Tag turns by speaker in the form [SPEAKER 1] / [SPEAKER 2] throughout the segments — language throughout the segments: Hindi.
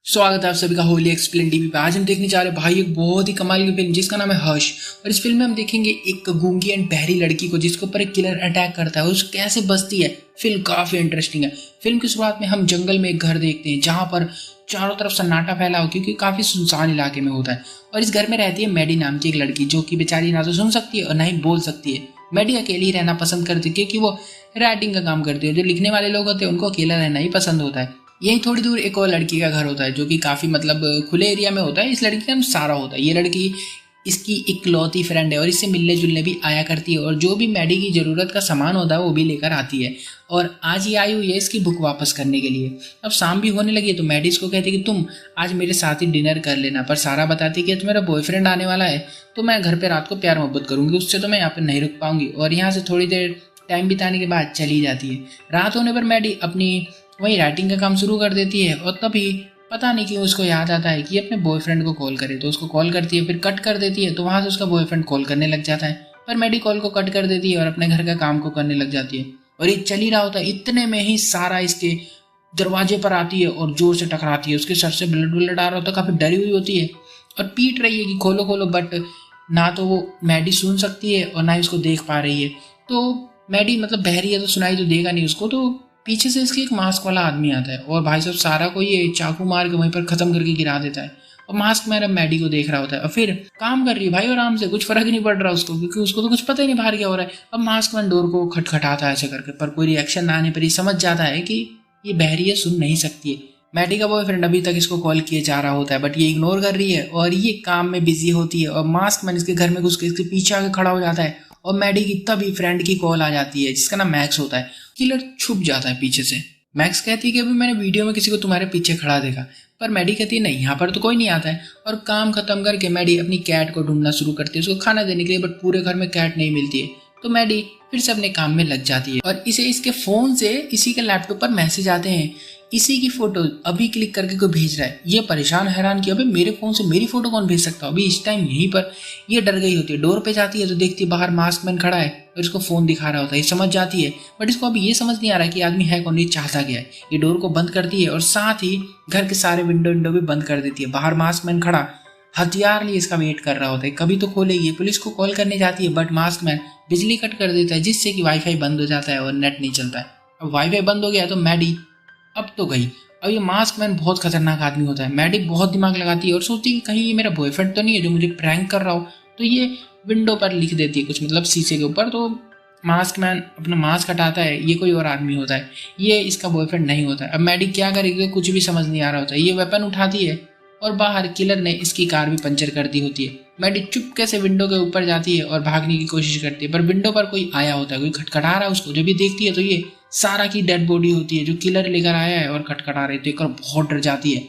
[SPEAKER 1] स्वागत है आप सभी का होली एक्सप्लेन टीवी पे। आज हम देखने जा रहे हैं भाई एक बहुत ही कमाल की फिल्म जिसका नाम है हर्ष। और इस फिल्म में हम देखेंगे एक गूंगी एंड बहरी लड़की को जिसके ऊपर एक किलर अटैक करता है, उस कैसे बचती है। फिल्म काफी इंटरेस्टिंग है। फिल्म की शुरुआत में हम जंगल में एक घर देखते हैं जहाँ पर चारों तरफ सन्नाटा फैला हो क्योंकि काफी सुनसान इलाके में होता है। और इस घर में रहती है मैडी नाम की एक लड़की जो कि बेचारी ना तो सुन सकती है और ना ही बोल सकती है। मैडी अकेली ही रहना पसंद करती है क्योंकि वो राइटिंग का काम करती है। जो लिखने वाले लोग होते हैं उनको अकेला रहना ही पसंद होता है। यही थोड़ी दूर एक और लड़की का घर होता है जो कि काफी खुले एरिया में होता है। इस लड़की का नाम सारा होता है। ये लड़की इसकी इकलौती फ्रेंड है और इससे मिलने जुलने भी आया करती है और जो भी मैडी की जरूरत का सामान होता है वो भी लेकर आती है। और आज ये आई हुई है इसकी बुक वापस करने के लिए। अब शाम भी होने लगी है तो मैडी इसको कहती है कि तुम आज मेरे साथ ही डिनर कर लेना। पर सारा बताती है कि तो मेरा बॉयफ्रेंड आने वाला है तो मैं घर पे रात को प्यार मोहब्बत करूंगी, उससे तो मैं यहाँ पे नहीं रुक पाऊंगी। और यहाँ से थोड़ी देर टाइम बिताने के बाद चली जाती है। रात होने पर मैडी अपनी वही राइटिंग का काम शुरू कर देती है और तभी पता नहीं क्यों उसको याद आता है कि अपने बॉयफ्रेंड को कॉल करे। तो उसको कॉल करती है, फिर कट कर देती है तो वहां से उसका बॉयफ्रेंड कॉल करने लग जाता है। पर मैडी कॉल को कट कर देती है और अपने घर का काम को करने लग जाती है। और ये चल ही रहा होता है, इतने में ही सारा इसके दरवाजे पर आती है और जोर से टकराती है। उसके सर से ब्लड आ रहा होता है, काफी डरी हुई होती है और पीट रही है कि खोलो खोलो। बट ना तो वो मैडी सुन सकती है और ना ही उसको देख पा रही है। तो मैडी बहरी है तो सुनाई तो देगा नहीं उसको। तो पीछे से इसके एक मास्क वाला आदमी आता है और भाई साहब सारा को ये चाकू मार के वहीं पर खत्म करके गिरा देता है। और मास्क मैन अब मैडी को देख रहा होता है और फिर काम कर रही है भाई आराम से, कुछ फर्क नहीं पड़ रहा उसको क्योंकि उसको तो कुछ पता ही नहीं बाहर क्या हो रहा है। अब मास्क मैन डोर को खटखटाता है ऐसे करके, पर कोई रिएक्शन ना आने पर ही समझ जाता है कि ये बहरी है, सुन नहीं सकती है। मैडी का बॉयफ्रेंड अभी तक इसको कॉल किए जा रहा होता है बट ये इग्नोर कर रही है और ये काम में बिजी होती है। और मास्क मैन इसके घर में घुस के इसके पीछे आके खड़ा हो जाता है और मैडी की तभी फ्रेंड की कॉल आ जाती है जिसका नाम मैक्स होता है। किलर छुप जाता है पीछे से। मैक्स कहती है कि अभी मैंने वीडियो में किसी को तुम्हारे पीछे खड़ा देखा। पर मैडी कहती है नहीं, यहाँ पर तो कोई नहीं आता है। और काम खत्म करके मैडी अपनी कैट को ढूंढना शुरू करती है उसको खाना देने के लिए, बट पूरे घर में कैट नहीं मिलती है। तो मैडी फिर से अपने काम में लग जाती है और इसे इसके फोन से इसी के लैपटॉप पर मैसेज आते हैं, इसी की फोटो अभी क्लिक करके कोई भेज रहा है। ये परेशान हैरान कि अबे मेरे फोन से मेरी फोटो कौन भेज सकता है। अभी इस टाइम यहीं पर ये डर गई होती है। डोर पे जाती है तो देखती है बाहर मास्कमैन खड़ा है और इसको फोन दिखा रहा होता है। ये समझ जाती है बट इसको अभी ये समझ नहीं आ रहा कि आदमी है कौन, ये चाहता क्या है। ये डोर को बंद करती है और साथ ही घर के सारे विंडो भी बंद कर देती है। बाहर मास्कमैन खड़ा हथियार लिए इसका वेट कर रहा होता है, कभी तो खोलेगी। पुलिस को कॉल करने जाती है बट मास्कमैन बिजली कट कर देता है जिससे कि वाईफाई बंद हो जाता है और नेट नहीं चलता है। अब वाईफाई बंद हो गया तो मैडी अब तो गई। अब ये मास्कमैन बहुत खतरनाक आदमी होता है। मैडी बहुत दिमाग लगाती है और सोचती है कि कहीं ये मेरा बॉयफ्रेंड तो नहीं है जो मुझे प्रैंक कर रहा हो। तो ये विंडो पर लिख देती है कुछ शीशे के ऊपर। तो मास्कमैन अपना मास्क हटाता है, ये कोई और आदमी होता है, ये इसका बॉयफ्रेंड नहीं होता है। अब मैडी क्या करेगी कुछ भी समझ नहीं आ रहा होता है। ये वेपन उठाती है और बाहर किलर ने इसकी कार भी पंचर कर दी होती है। मैडी चुपके से विंडो के ऊपर जाती है और भागने की कोशिश करती है पर विंडो पर कोई आया होता है, कोई खटखटा रहा है उसको। जब भी देखती है तो ये सारा की डेड बॉडी होती है जो किलर लेकर आया है और खटखटा रही। तो एक बहुत डर जाती है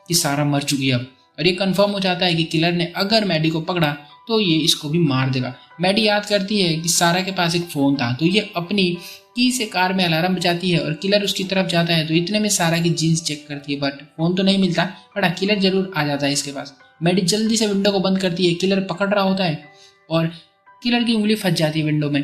[SPEAKER 1] कि सारा मर चुकी है अब। और ये कंफर्म हो जाता है कि किलर ने अगर मैडी को पकड़ा तो ये इसको भी मार देगा। मैडी याद करती है कि सारा के पास एक फोन था तो ये अपनी की से कार में अलार्म बजाती है और किलर उसकी तरफ जाता है। तो इतने में सारा की जीन्स चेक करती है बट फोन तो नहीं मिलता, बट किलर जरूर आ जाता है इसके पास। मैडी जल्दी से विंडो को बंद करती है, किलर पकड़ रहा होता है और किलर की उंगली फंस जाती है विंडो में।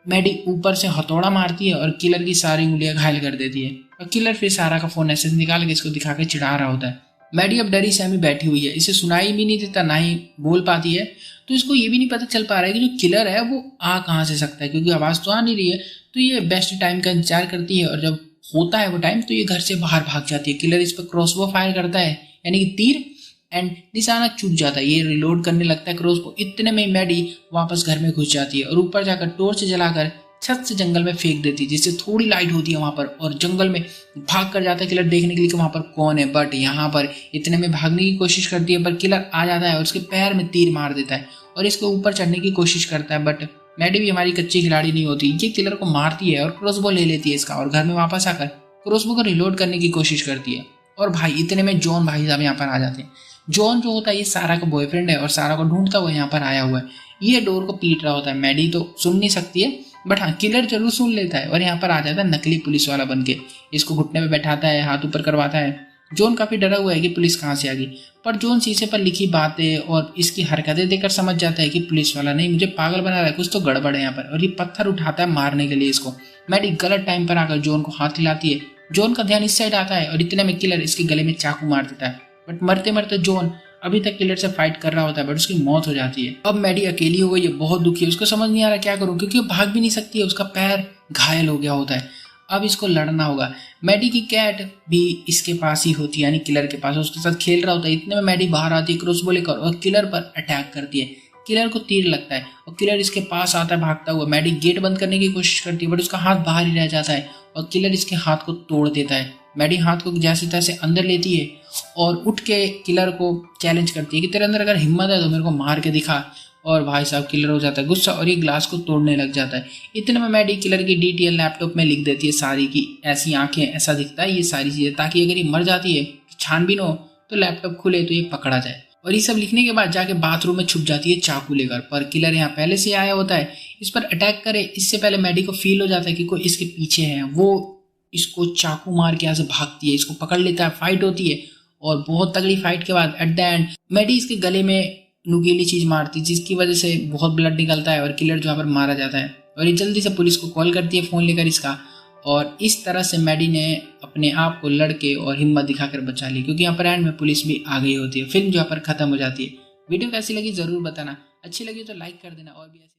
[SPEAKER 1] मैडी ऊपर से हथौड़ा मारती है और किलर की सारी उंगलियां घायल कर देती है। और किलर फिर सारा का फोन ऐसे निकाल के इसको दिखा के चिढ़ा रहा होता है। मैडी अब डरी सहमी बैठी हुई है, इसे सुनाई भी नहीं देता ना ही बोल पाती है। तो इसको ये भी नहीं पता चल पा रहा है कि जो किलर है वो आ कहाँ से सकता है क्योंकि आवाज तो आ नहीं रही है। तो ये बेस्ट टाइम का इंतजार करती है और जब होता है वो टाइम तो ये घर से बाहर भाग जाती है। किलर इस पर क्रॉसबो फायर करता है यानी कि तीर, एंड निशाना चूक जाता है। ये रिलोड करने लगता है क्रॉसबो। इतने में मैडी वापस घर में घुस जाती है और ऊपर जाकर टॉर्च जलाकर छत से जंगल में फेंक देती है जिससे थोड़ी लाइट होती है वहां पर। और जंगल में भाग कर जाता है किलर देखने के लिए कि वहां पर कौन है। बट यहाँ पर इतने में भागने की कोशिश करती है पर किलर आ जाता है और उसके पैर में तीर मार देता है और इसके ऊपर चढ़ने की कोशिश करता है। बट मैडी भी हमारी कच्ची खिलाड़ी नहीं होती, ये किलर को मारती है और क्रॉसबो ले लेती है इसका और घर में वापस आकर क्रॉसबो को रिलोड करने की कोशिश करती है। और भाई इतने में जॉन भाई साहब यहाँ पर आ जाते हैं। जॉन जो होता है ये सारा का बॉयफ्रेंड है और सारा को ढूंढता हुआ यहाँ पर आया हुआ है। ये डोर को पीट रहा होता है। मैडी तो सुन नहीं सकती है बट हाँ किलर जरूर सुन लेता है और यहाँ पर आ जाता है नकली पुलिस वाला बनके। इसको घुटने में बैठाता है, हाथ ऊपर करवाता है। जॉन काफी डरा हुआ है कि पुलिस कहाँ से आ गई, पर जॉन शीशे पर लिखी बातें और इसकी हरकतें देखकर समझ जाता है कि पुलिस वाला नहीं मुझे पागल बना रहा है, कुछ तो गड़बड़ है यहाँ पर। और ये पत्थर उठाता है मारने के लिए इसको। मैडी गलत टाइम पर आकर जॉन को हाथ हिलाती है। जॉन का ध्यान इस साइड आता है और इतने में किलर इसके गले में चाकू मार देता है बट मरते मरते जॉन अभी तक किलर से फाइट कर रहा होता है, बट उसकी मौत हो जाती है। अब मैडी अकेली हो गई है, बहुत दुखी है, उसको समझ नहीं आ रहा क्या करूं, क्योंकि वो भाग भी नहीं सकती है, उसका पैर घायल हो गया होता है। अब इसको लड़ना होगा। मैडी की कैट भी इसके पास ही होती है, यानी किलर के पास, उसके साथ खेल रहा होता है। इतने में मैडी बाहर आती है क्रॉसबो लेकर और किलर पर अटैक करती है। किलर को तीर लगता है और किलर इसके पास आता है भागता हुआ। मैडी गेट बंद करने की कोशिश करती है, बट उसका हाथ बाहर ही रह जाता है और किलर इसके हाथ को तोड़ देता है। मैडी हाथ को जैसे तैसे अंदर लेती है और उठ के किलर को चैलेंज करती है कि तेरे अंदर अगर हिम्मत है तो मेरे को मार के दिखा। और भाई साहब किलर हो जाता है गुस्सा और ये ग्लास को तोड़ने लग जाता है। इतने में मैडी किलर की डिटेल लैपटॉप में लिख देती है सारी की ऐसी आंखें, ऐसा दिखता है, ये सारी चीजें, ताकि अगर ये मर जाती है, छानबीन हो तो लैपटॉप खुले तो ये पकड़ा जाए। और ये सब लिखने के बाद जाके बाथरूम में छुप जाती है चाकू लेकर। पर किलर यहाँ पहले से आया होता है, इस पर अटैक करे इससे पहले मैडी को फील हो जाता है कि कोई इसके पीछे है। वो इसको चाकू मार के यहाँ से भागती है, इसको पकड़ लेता है, फाइट होती है और बहुत तगड़ी फाइट के बाद एट द एंड मैडी इसके गले में नुकीली चीज मारती है, जिसकी वजह से बहुत ब्लड निकलता है और किलर जो यहाँ पर मारा जाता है। और ये जल्दी से पुलिस को कॉल करती है फोन लेकर इसका। और इस तरह से मैडी ने अपने आप को लड़के और हिम्मत दिखाकर बचा ली, क्योंकि यहाँ पर एंड में पुलिस भी आ गई होती है। फिल्म जो यहाँ पर खत्म हो जाती है। वीडियो कैसी लगी जरूर बताना, अच्छी लगी तो लाइक कर देना और भी ऐसे